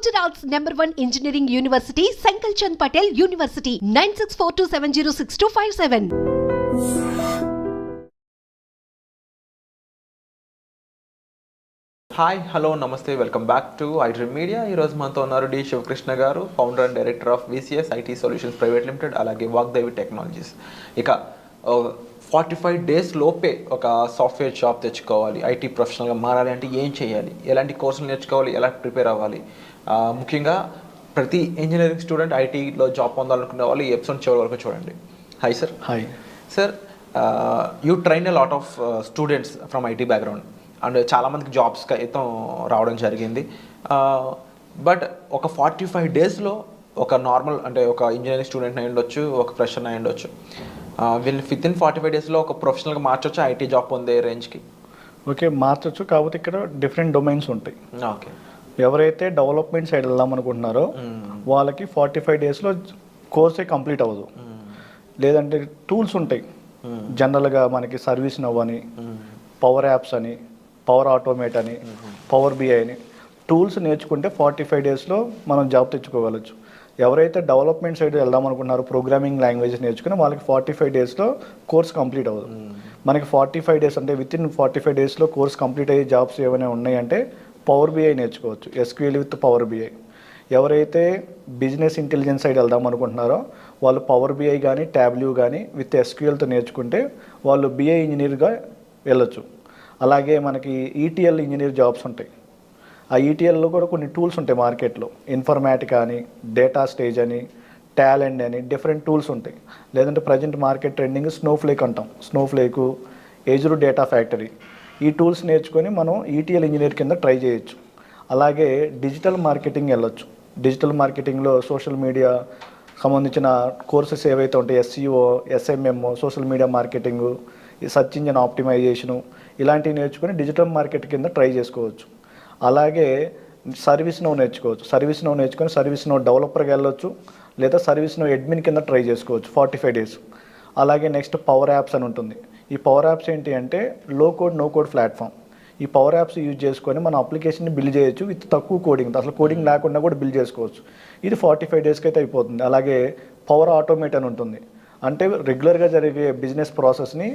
Gujarat's #1 engineering university, Sankalchand Patel University, 9642706257. Hi hello నమస్తే welcome back to iDream media. ఈరోజు మనతో ఉన్నారు D Sivakrishna garu, founder and director of VCS IT solutions private limited, అలాగే Vagdevi technologies. ఇక 45 days లోపే ఒక software job తెచ్చుకోవాలి, ఐటీ ప్రొఫెషనల్గా మారాలి అంటే ఏం చేయాలి, ఎలాంటి కోర్సులు నేర్చుకోవాలి, ఎలా ప్రిపేర్ అవ్వాలి, ముఖ్యంగా ప్రతి ఇంజనీరింగ్ స్టూడెంట్ ఐటీలో జాబ్ పొందాలనుకునే వాళ్ళు ఈ ఎపిసోడ్ చివరి వరకు చూడండి. Hi sir. Hi sir, you train a lot of students from IT background and చాలామందికి జాబ్స్కి అయితే రావడం జరిగింది. బట్ ఒక 45 డేస్లో ఒక నార్మల్ అంటే ఒక ఇంజనీరింగ్ స్టూడెంట్ అయి ఉండొచ్చు, ఒక ఫ్రెషర్ అయి ఉండొచ్చు, వీళ్ళు వితిన్ 45 డేస్లో ఒక ప్రొఫెషనల్గా మార్చొచ్చు ఐటీ జాబ్ పొందే రేంజ్కి? ఓకే, మార్చొచ్చు. కాకపోతే ఇక్కడ డిఫరెంట్ డొమైన్స్ ఉంటాయి. ఓకే, ఎవరైతే డెవలప్మెంట్ సైడ్ వెళ్దాం అనుకుంటున్నారో వాళ్ళకి 45 డేస్లో కోర్సే కంప్లీట్ అవ్వదు. లేదంటే టూల్స్ ఉంటాయి జనరల్గా మనకి సర్వీస్ నవ్ అని, పవర్ యాప్స్ అని, పవర్ ఆటోమేట్ అని, పవర్ బిఐ అని టూల్స్ నేర్చుకుంటే 45 డేస్లో మనం జాబ్ తెచ్చుకోగలచ్చు. ఎవరైతే డెవలప్మెంట్ సైడ్ వెళ్దాం అనుకుంటున్నారో ప్రోగ్రామింగ్ లాంగ్వేజ్ నేర్చుకుని వాళ్ళకి 45 డేస్లో కోర్స్ కంప్లీట్ అవ్వదు. మనకి 45 డేస్ అంటే వితిన్ 45 డేస్లో కోర్స్ కంప్లీట్ అయ్యే జాబ్స్ ఏమైనా ఉన్నాయంటే పవర్ బిఐ నేర్చుకోవచ్చు, ఎస్క్యూఎల్ విత్ పవర్ బిఐ. ఎవరైతే బిజినెస్ ఇంటెలిజెన్స్ సైడ్ వెళ్దాం అనుకుంటున్నారో వాళ్ళు పవర్ బిఐ కానీ ట్యాబ్ల్యూ కానీ విత్ ఎస్క్యూఎల్తో నేర్చుకుంటే వాళ్ళు బిఐ ఇంజనీర్గా వెళ్ళొచ్చు. అలాగే మనకి ఈటీఎల్ ఇంజనీర్ జాబ్స్ ఉంటాయి. ఆ ఈటీఎల్లో కూడా కొన్ని టూల్స్ ఉంటాయి మార్కెట్లో, ఇన్ఫర్మాటికా అని, డేటా స్టేజ్ అని, టాలెంట్ అని డిఫరెంట్ టూల్స్ ఉంటాయి. లేదంటే ప్రజెంట్ మార్కెట్ ట్రెండింగ్ స్నోఫ్లేక్ అంటాం, స్నోఫ్లేకు, ఏజురు డేటా ఫ్యాక్టరీ. ఈ టూల్స్ నేర్చుకొని మనం ఈటీఎల్ ఇంజనీర్ కింద ట్రై చేయొచ్చు. అలాగే డిజిటల్ మార్కెటింగ్ వెళ్ళొచ్చు. డిజిటల్ మార్కెటింగ్లో సోషల్ మీడియా సంబంధించిన కోర్సెస్ ఏవైతే ఉంటాయి, SEO, SMM, social media marketing, search engine ఆప్టిమైజేషను, ఇలాంటివి నేర్చుకొని డిజిటల్ మార్కెట్ కింద ట్రై చేసుకోవచ్చు. అలాగే సర్వీస్ నో నేర్చుకోవచ్చు. సర్వీస్ నో నేర్చుకొని సర్వీస్ నో డెవలపర్గా వెళ్ళొచ్చు, లేదా సర్వీస్ నో అడ్మిన్ కింద ట్రై చేసుకోవచ్చు 45 డేస్. అలాగే నెక్స్ట్ పవర్ యాప్స్ అని ఉంటుంది. ఈ పవర్ యాప్స్ ఏంటి అంటే లో కోడ్ నో కోడ్ ప్లాట్ఫామ్. ఈ పవర్ యాప్స్ యూజ్ చేసుకొని మన అప్లికేషన్ని బిల్డ్ చేయొచ్చు విత్ తక్కువ కోడింగ్, అసలు కోడింగ్ లేకుండా కూడా బిల్డ్ చేసుకోవచ్చు. ఇది 45 డేస్కి అయితే అయిపోతుంది. అలాగే పవర్ ఆటోమేట్ అని ఉంటుంది. అంటే రెగ్యులర్గా జరిగే బిజినెస్ ప్రాసెస్ని,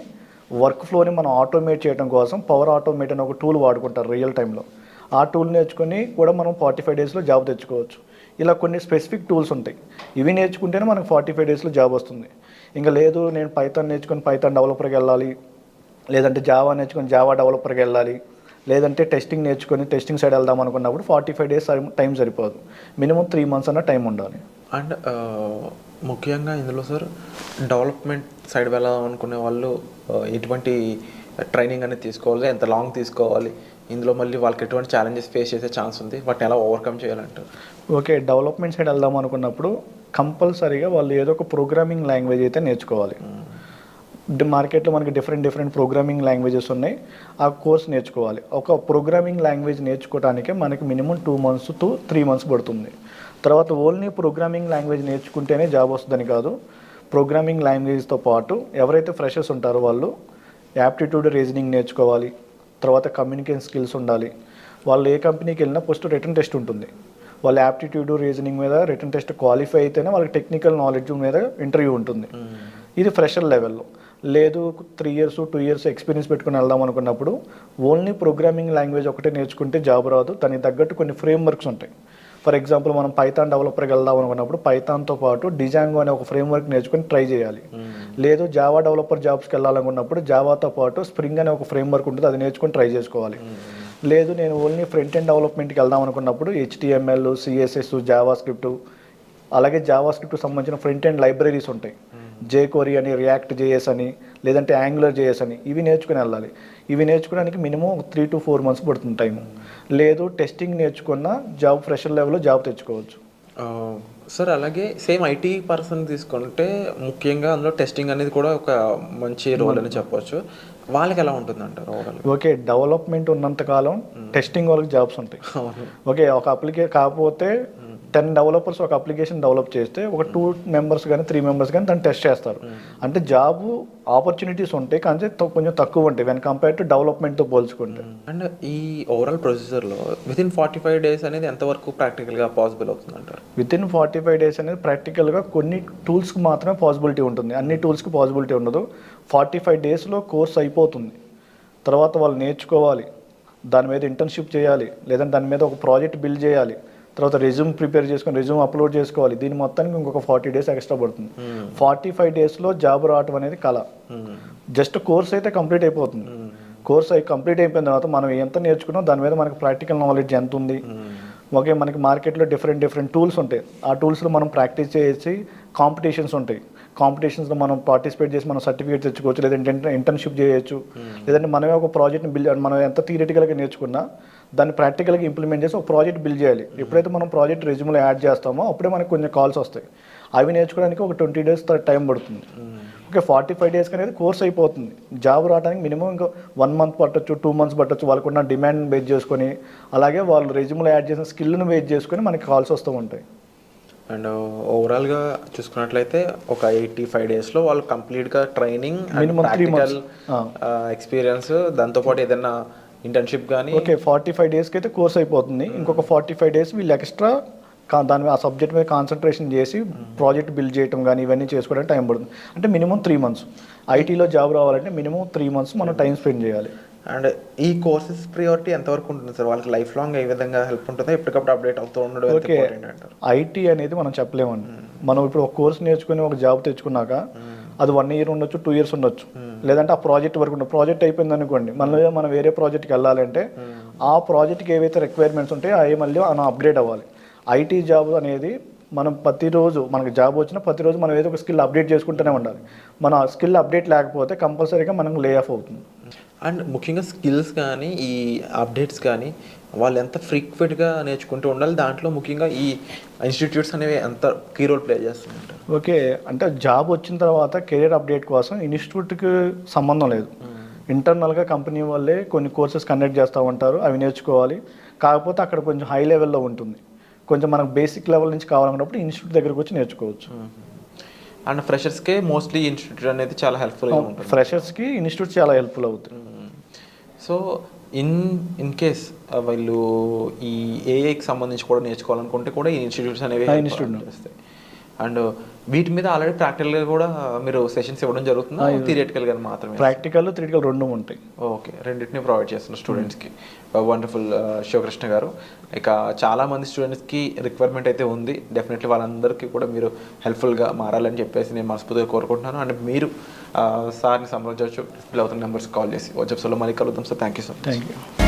వర్క్ ఫ్లోని మనం ఆటోమేట్ చేయడం కోసం పవర్ ఆటోమేట్ అని ఒక టూల్ వాడుకుంటారు రియల్ టైంలో. ఆ టూల్ నేర్చుకొని కూడా మనం 45 డేస్లో జాబ్ తెచ్చుకోవచ్చు. ఇలా కొన్ని స్పెసిఫిక్ టూల్స్ ఉంటాయి. ఇవి నేర్చుకుంటేనే మనకు 45 డేస్లో జాబ్ వస్తుంది. ఇంకా లేదు నేను పైథాన్ నేర్చుకొని పైథాన్ డెవలపర్కి వెళ్ళాలి, లేదంటే జావా నేర్చుకొని జావా డెవలపర్కి వెళ్ళాలి, లేదంటే టెస్టింగ్ నేర్చుకొని టెస్టింగ్ సైడ్ వెళ్దాం అనుకున్నప్పుడు 45 డేస్ టైం సరిపోదు. మినిమం 3 months అన్న టైం ఉండాలి. అండ్ ముఖ్యంగా ఇందులో సార్ డెవలప్మెంట్ సైడ్ వెళ్ళాలి అనుకునే వాళ్ళు ఎటువంటి ట్రైనింగ్ అనేది తీసుకోవాలి, ఎంత లాంగ్ తీసుకోవాలి, ఇందులో మళ్ళీ వాళ్ళకి ఎటువంటి ఛాలెంజెస్ ఫేస్ చేసే ఛాన్స్ ఉంది, వాటిని ఎలా ఓవర్కమ్ చేయాలంటారు? ఓకే, డెవలప్మెంట్ సైడ్ వెళ్దాం అనుకున్నప్పుడు కంపల్సరీగా వాళ్ళు ఏదో ఒక ప్రోగ్రామింగ్ లాంగ్వేజ్ అయితే నేర్చుకోవాలి. మార్కెట్లో మనకి డిఫరెంట్ ప్రోగ్రామింగ్ లాంగ్వేజెస్ ఉన్నాయి. ఆ కోర్స్ నేర్చుకోవాలి. ఒక ప్రోగ్రామింగ్ లాంగ్వేజ్ నేర్చుకోవడానికి మనకి మినిమం 2 months to 3 months పడుతుంది. తర్వాత ఓన్లీ ప్రోగ్రామింగ్ లాంగ్వేజ్ నేర్చుకుంటేనే జాబ్ వస్తుందని కాదు. ప్రోగ్రామింగ్ లాంగ్వేజ్తో పాటు ఎవరైతే ఫ్రెషర్స్ ఉంటారో వాళ్ళు యాప్టిట్యూడ్ రీజనింగ్ నేర్చుకోవాలి. తర్వాత కమ్యూనికేషన్ స్కిల్స్ ఉండాలి. వాళ్ళు ఏ కంపెనీకి వెళ్ళినా ఫస్ట్ రిటర్న్ టెస్ట్ ఉంటుంది. వాళ్ళ యాప్టిట్యూడ్ రీజనింగ్ మీద రిటర్న్ టెస్ట్ క్వాలిఫై అయితేనే వాళ్ళకి టెక్నికల్ నాలెడ్జ్ మీద ఇంటర్వ్యూ ఉంటుంది. ఇది ఫ్రెషర్ లెవెల్లో. లేదు 3 years 2 years ఎక్స్పీరియన్స్ పెట్టుకుని వెళ్దాం అనుకున్నప్పుడు ఓన్లీ ప్రోగ్రామింగ్ లాంగ్వేజ్ ఒకటే నేర్చుకుంటే జాబ్ రాదు. దానికి తగ్గట్టు కొన్ని ఫ్రేమ్వర్క్స్ ఉంటాయి. ఫర్ ఎగ్జాంపుల్ మనం పైథాన్ డెవలపర్కి వెళ్దాం అనుకున్నప్పుడు పైథాన్తో పాటు డిజాంగో అనే ఒక ఫ్రేమ్వర్క్ నేర్చుకొని ట్రై చేయాలి. లేదు జావా డెవలపర్ జాబ్స్కి వెళ్ళాలనుకున్నప్పుడు జావాతో పాటు స్ప్రింగ్ అనే ఒక ఫ్రేమ్వర్క్ ఉంటుంది, అది నేర్చుకొని ట్రై చేసుకోవాలి. లేదు నేను ఓన్లీ ఫ్రంట్ ఎండ్ డెవలప్మెంట్కి వెళ్దాం అనుకున్నప్పుడు HTML, CSS, జావా స్క్రిప్ట్, అలాగే జావా స్క్రిప్ట్ సంబంధించిన ఫ్రంట్ ఎండ్ లైబ్రరీస్ ఉంటాయి. jQuery అని, రియాక్ట్ JS అని, లేదంటే యాంగులర్ JS అని, ఇవి నేర్చుకుని వెళ్ళాలి. ఇవి నేర్చుకోవడానికి మినిమం 3 to 4 months పడుతుంది టైము. లేదు టెస్టింగ్ నేర్చుకున్న జాబ్ ఫ్రెషర్ లెవెల్లో జాబ్ తెచ్చుకోవచ్చు. సార్ అలాగే సేమ్ ఐటీ పర్సన్ తీసుకుంటే ముఖ్యంగా అందులో టెస్టింగ్ అనేది కూడా ఒక మంచి రోల్ అని చెప్పవచ్చు. వాళ్ళకి ఎలా ఉంటుంది అంటారు? ఓకే, డెవలప్మెంట్ ఉన్నంతకాలం టెస్టింగ్ వాళ్ళకి జాబ్స్ ఉంటాయి. ఓకే, ఒక కాకపోతే 10 డెవలపర్స్ ఒక అప్లికేషన్ డెవలప్ చేస్తే ఒక 2 మెంబర్స్ కానీ 3 మెంబర్స్ కానీ దాన్ని టెస్ట్ చేస్తారు. అంటే జాబ్ ఆపర్చునిటీస్ ఉంటాయి కానీ కొంచెం తక్కువ ఉంటాయి వెన్ కంపేర్ టు డెవలప్మెంట్తో పోల్చుకుంటే. అండ్ ఈ ఓవరాల్ ప్రొసీజర్లో వితిన్ 45 days అనేది ఎంతవరకు ప్రాక్టికల్గా పాసిబుల్ అవుతుంది అంటారు? వితిన్ 45 days అనేది ప్రాక్టికల్గా కొన్ని టూల్స్కి మాత్రమే పాసిబిలిటీ ఉంటుంది, అన్ని టూల్స్కి పాసిబిలిటీ ఉండదు. 45 daysలో కోర్స్ అయిపోతుంది. తర్వాత వాళ్ళు నేర్చుకోవాలి, దాని మీద ఇంటర్న్షిప్ చేయాలి, లేదంటే దాని మీద ఒక ప్రాజెక్ట్ బిల్డ్ చేయాలి, తర్వాత రెజ్యూమ్ ప్రిపేర్ చేసుకొని రెజ్యూమ్ అప్లోడ్ చేసుకోవాలి. దీని మొత్తానికి ఇంకొక 40 days ఎక్స్ట్రా పడుతుంది. 45 daysలో జాబ్ రావటం అనేది కళ. జస్ట్ కోర్స్ అయితే కంప్లీట్ అయిపోతుంది. కోర్స్ కంప్లీట్ అయిపోయిన తర్వాత మనం ఎంత నేర్చుకున్నాం దాని మీద మనకి ప్రాక్టికల్ నాలెడ్జ్ ఎంత ఉంది. ఓకే, మనకి మార్కెట్లో డిఫరెంట్ టూల్స్ ఉంటాయి. ఆ టూల్స్లో మనం ప్రాక్టీస్ చేసి కాంపిటీషన్స్ ఉంటాయి. కాంపిటీషన్స్లో మనం పార్టిసిపేట్ చేసి మనం సర్టిఫికేట్ తెచ్చుకోవచ్చు, లేదంటే ఇంటర్న్షిప్ చేయొచ్చు, లేదంటే మనమే ఒక ప్రాజెక్ట్ని బిల్డ్, మనం ఎంత థియరిటికల్గా నేర్చుకున్నా దాన్ని ప్రాక్టికల్గా ఇంప్లిమెంట్ చేసి ఒక ప్రాజెక్ట్ బిల్డ్ చేయాలి. ఎప్పుడైతే మనం ప్రాజెక్ట్ రెజ్యూమ్లో యాడ్ చేస్తామో అప్పుడే మనకు కొంచెం కాల్స్ వస్తాయి. అవి నేర్చుకోవడానికి ఒక 20 days టైం పడుతుంది. ఓకే, 45 days అనేది కోర్స్ అయిపోతుంది. జాబ్ రావడానికి మినిమం ఇంకా 1 month పట్టొచ్చు, 2 months పట్టొచ్చు. వాళ్ళకున్న డిమాండ్ బేస్ చేసుకొని, అలాగే వాళ్ళు రెజ్యూమ్లో యాడ్ చేసిన స్కిల్ను బేస్ చేసుకొని మనకి కాల్స్ వస్తూ ఉంటాయి. అండ్ ఓవరాల్గా చూసుకున్నట్లయితే ఒక 85 daysలో వాళ్ళు కంప్లీట్గా ట్రైనింగ్, మినిమం 3 months ఎక్స్పీరియన్స్, దాంతోపాటు ఏదైనా ఇంటర్న్షిప్ కానీ. ఓకే, 45 daysకి అయితే కోర్స్ అయిపోతుంది. ఇంకొక 45 days వీళ్ళు ఎక్స్ట్రా దాని మీద ఆ సబ్జెక్ట్ మీద కాన్సన్ట్రేషన్ చేసి ప్రాజెక్ట్ బిల్డ్ చేయడం కానీ ఇవన్నీ చేసుకోవడానికి టైం పడుతుంది. అంటే మినిమం 3 months. ఐటీలో జాబ్ రావాలంటే మినిమం 3 months మనం టైం స్పెండ్ చేయాలి. అండ్ ఈ కోర్సెస్ ప్రియారిటీ ఎంతవరకు ఉంటుంది సార్? వాళ్ళకి లైఫ్ లాంగ్ ఏ విధంగా హెల్ప్ ఉంటుందో, ఎప్పటికప్పుడు అప్డేట్ అవుతూ ఉండడం ఓకే, ఐటీ అనేది మనం చెప్పలేమండి. మనం ఇప్పుడు ఒక కోర్స్ నేర్చుకుని ఒక జాబ్ తెచ్చుకున్నాక అది 1 year ఉండొచ్చు, 2 years ఉండొచ్చు, లేదంటే ఆ ప్రాజెక్ట్ వరకు ఉండదు. ప్రాజెక్ట్ అయిపోయింది అనుకోండి, మళ్ళీ మనం వేరే ప్రాజెక్ట్కి వెళ్ళాలంటే ఆ ప్రాజెక్ట్కి ఏవైతే రిక్వైర్మెంట్స్ ఉంటాయో అవి మళ్ళీ మనం అప్గ్రేడ్ అవ్వాలి. ఐటీ జాబ్ అనేది మనం ప్రతిరోజు మనకి జాబ్ వచ్చినా ప్రతిరోజు మనం ఏదో ఒక స్కిల్ అప్డేట్ చేసుకుంటూనే ఉండాలి. మన స్కిల్ అప్డేట్ లేకపోతే కంపల్సరీగా మనకు లే ఆఫ్ అవుతుంది. అండ్ ముఖ్యంగా స్కిల్స్ కానీ ఈ అప్డేట్స్ కానీ వాళ్ళు ఎంత ఫ్రీక్వెంట్గా నేర్చుకుంటూ ఉండాలి? దాంట్లో ముఖ్యంగా ఈ ఇన్స్టిట్యూట్స్ అనేవి ఎంత కీ రోల్ ప్లే చేస్తుంటారు? ఓకే, అంటే జాబ్ వచ్చిన తర్వాత కెరీర్ అప్డేట్ కోసం ఇన్స్టిట్యూట్కి సంబంధం లేదు. ఇంటర్నల్గా కంపెనీ వాళ్ళే కొన్ని కోర్సెస్ కండక్ట్ చేస్తూ ఉంటారు, అవి నేర్చుకోవాలి. కాకపోతే అక్కడ కొంచెం హై లెవెల్లో ఉంటుంది. కొంచెం మనకు బేసిక్ లెవెల్ నుంచి కావాలన్నప్పుడు ఇన్స్టిట్యూట్ దగ్గరకు వచ్చి నేర్చుకోవచ్చు. అండ్ ఫ్రెషర్స్కే మోస్ట్లీ ఇన్స్టిట్యూట్ అనేది చాలా హెల్ప్ఫుల్గా ఉంటుంది. ఫ్రెషర్స్కి ఇన్స్టిట్యూట్ చాలా హెల్ప్ఫుల్ అవుతుంది. సో ఇన్ కేస్ వాళ్ళు ఈ ఏఐకి సంబంధించి కూడా నేర్చుకోవాలనుకుంటే కూడా ఈ ఇన్స్టిట్యూట్స్ అనేవి చేస్తాయి. అండ్ వీటి మీద ఆల్రెడీ ప్రాక్టికల్గా కూడా మీరు సెషన్స్ ఇవ్వడం జరుగుతుంది, థియరిటికల్గా మాత్రమే? ప్రాక్టికల్, థియరిటికల్ రెండు ఉంటాయి. ఓకే, రెండింటిని ప్రొవైడ్ చేస్తున్నారు స్టూడెంట్స్కి. వండర్ఫుల్ శివకృష్ణ గారు. ఇక చాలామంది స్టూడెంట్స్కి రిక్వైర్మెంట్ అయితే ఉంది. డెఫినెట్లీ వాళ్ళందరికీ కూడా మీరు హెల్ప్ఫుల్గా మారాలని చెప్పేసి నేను మనస్ఫూర్తిగా కోరుకుంటున్నాను. అండ్ మీరు సార్ని సంప్రదించవచ్చు, డిస్ప్లే అవుతున్న నెంబర్స్ కాల్ చేసి. వాట్సాప్లో మళ్ళీ కలుద్దాం sir. Thank you so much. Thank you.